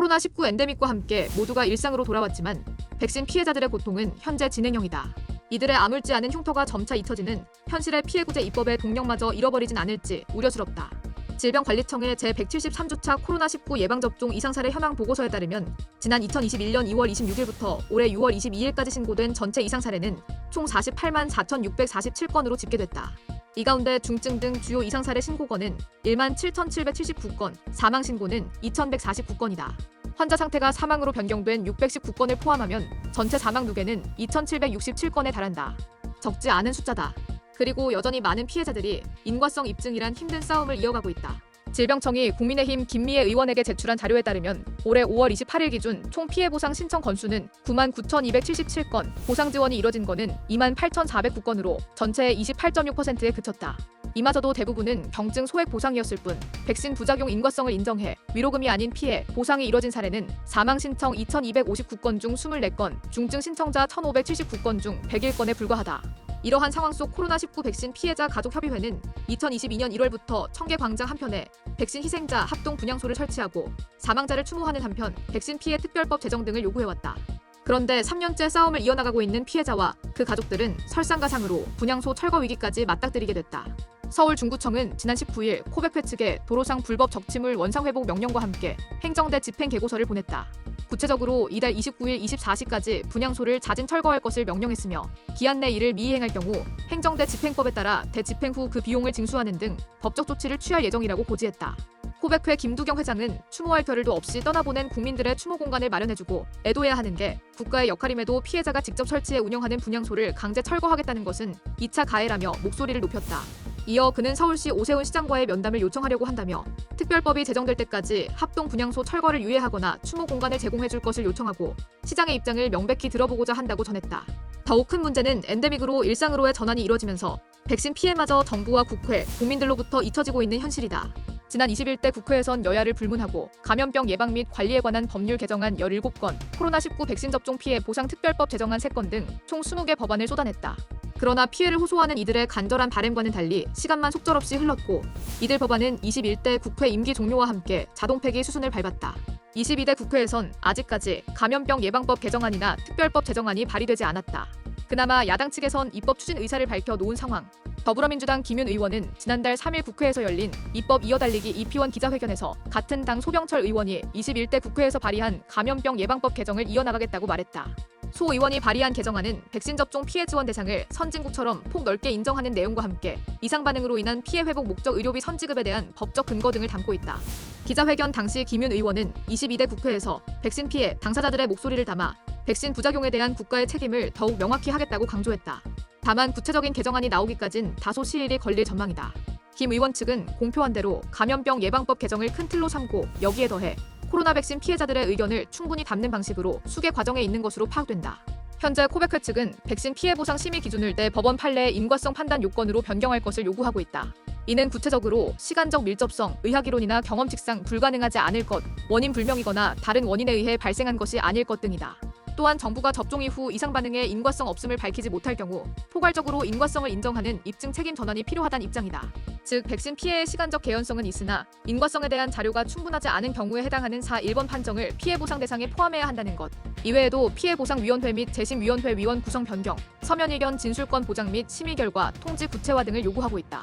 코로나19 엔데믹과 함께 모두가 일상으로 돌아왔지만 백신 피해자들의 고통은 현재 진행형이다. 이들의 아물지 않은 흉터가 점차 잊혀지는 현실의 피해구제 입법의 동력마저 잃어버리진 않을지 우려스럽다. 질병관리청의 제173주차 코로나19 예방접종 이상사례 현황 보고서에 따르면 지난 2021년 2월 26일부터 올해 6월 22일까지 신고된 전체 이상사례는 총 48만 4,647건으로 집계됐다. 이 가운데 중증 등 주요 이상사례 신고건은 1만 7,779건, 사망 신고는 2,149건이다. 환자 상태가 사망으로 변경된 619건을 포함하면 전체 사망 누계는 2,767건에 달한다. 적지 않은 숫자다. 그리고 여전히 많은 피해자들이 인과성 입증이란 힘든 싸움을 이어가고 있다. 질병청이 국민의힘 김미애 의원에게 제출한 자료에 따르면 올해 5월 28일 기준 총 피해 보상 신청 건수는 9만 9,277건, 보상 지원이 이뤄진 건은 2만 8,409건으로 전체의 28.6%에 그쳤다. 이마저도 대부분은 경증 소액 보상이었을 뿐 백신 부작용 인과성을 인정해 위로금이 아닌 피해, 보상이 이뤄진 사례는 사망 신청 2,259건 중 24건, 중증 신청자 1,579건 중 101건에 불과하다. 이러한 상황 속 코로나19 백신 피해자 가족협의회는 2022년 1월부터 청계광장 한편에 백신 희생자 합동 분향소를 설치하고 사망자를 추모하는 한편 백신 피해 특별법 제정 등을 요구해왔다. 그런데 3년째 싸움을 이어나가고 있는 피해자와 그 가족들은 설상가상으로 분향소 철거 위기까지 맞닥뜨리게 됐다. 서울중구청은 지난 19일 코백회 측에 도로상 불법 적치물 원상회복 명령과 함께 행정대 집행계고서를 보냈다. 구체적으로 이달 29일 24시까지 분향소를 자진 철거할 것을 명령했으며 기한 내 이를 미이행할 경우 행정대 집행법에 따라 대집행 후 그 비용을 징수하는 등 법적 조치를 취할 예정이라고 고지했다. 코백회 김두경 회장은 추모할 겨를도 없이 떠나보낸 국민들의 추모 공간을 마련해주고 애도해야 하는 게 국가의 역할임에도 피해자가 직접 설치해 운영하는 분향소를 강제 철거하겠다는 것은 2차 가해라며 목소리를 높였다. 이어 그는 서울시 오세훈 시장과의 면담을 요청하려고 한다며 특별법이 제정될 때까지 합동 분향소 철거를 유예하거나 추모 공간을 제공해줄 것을 요청하고 시장의 입장을 명백히 들어보고자 한다고 전했다. 더욱 큰 문제는 엔데믹으로 일상으로의 전환이 이뤄지면서 백신 피해마저 정부와 국회, 국민들로부터 잊혀지고 있는 현실이다. 지난 21대 국회에선 여야를 불문하고 감염병 예방 및 관리에 관한 법률 개정안 17건, 코로나19 백신 접종 피해 보상 특별법 제정안 3건 등 총 20개 법안을 쏟아냈다. 그러나 피해를 호소하는 이들의 간절한 바램과는 달리 시간만 속절없이 흘렀고 이들 법안은 21대 국회 임기 종료와 함께 자동 폐기 수순을 밟았다. 22대 국회에선 아직까지 감염병 예방법 개정안이나 특별법 제정안이 발의되지 않았다. 그나마 야당 측에선 입법 추진 의사를 밝혀놓은 상황. 더불어민주당 김윤 의원은 지난달 3일 국회에서 열린 입법 이어달리기 이피원 기자회견에서 같은 당 소병철 의원이 21대 국회에서 발의한 감염병 예방법 개정을 이어나가겠다고 말했다. 소 의원이 발의한 개정안은 백신 접종 피해 지원 대상을 선진국처럼 폭넓게 인정하는 내용과 함께 이상 반응으로 인한 피해 회복 목적 의료비 선지급에 대한 법적 근거 등을 담고 있다. 기자회견 당시 김윤 의원은 22대 국회에서 백신 피해 당사자들의 목소리를 담아 백신 부작용에 대한 국가의 책임을 더욱 명확히 하겠다고 강조했다. 다만 구체적인 개정안이 나오기까진 다소 시일이 걸릴 전망이다. 김 의원 측은 공표한 대로 감염병 예방법 개정을 큰 틀로 삼고 여기에 더해 코로나 백신 피해자들의 의견을 충분히 담는 방식으로 수계 과정에 있는 것으로 파악된다. 현재 코백회 측은 백신 피해 보상 심의 기준을 대법원 판례의 인과성 판단 요건으로 변경할 것을 요구하고 있다. 이는 구체적으로 시간적 밀접성, 의학이론이나 경험칙상 불가능하지 않을 것, 원인 불명이거나 다른 원인에 의해 발생한 것이 아닐 것 등이다. 또한 정부가 접종 이후 이상 반응의 인과성 없음을 밝히지 못할 경우 포괄적으로 인과성을 인정하는 입증 책임 전환이 필요하다는 입장이다. 즉 백신 피해의 시간적 개연성은 있으나 인과성에 대한 자료가 충분하지 않은 경우에 해당하는 1번 판정을 피해 보상 대상에 포함해야 한다는 것. 이외에도 피해보상위원회 및 재심위원회 위원 구성 변경, 서면 의견 진술권 보장 및 심의 결과 통지 구체화 등을 요구하고 있다.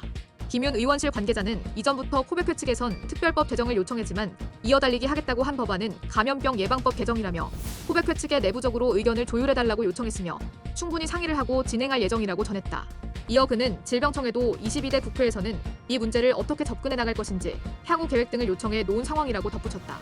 김윤 의원실 관계자는 이전부터 코백회 측에선 특별법 제정을 요청했지만 이어달리기 하겠다고 한 법안은 감염병 예방법 개정이라며 코백회 측에 내부적으로 의견을 조율해달라고 요청했으며 충분히 상의를 하고 진행할 예정이라고 전했다. 이어 그는 질병청에도 22대 국회에서는 이 문제를 어떻게 접근해 나갈 것인지 향후 계획 등을 요청해 놓은 상황이라고 덧붙였다.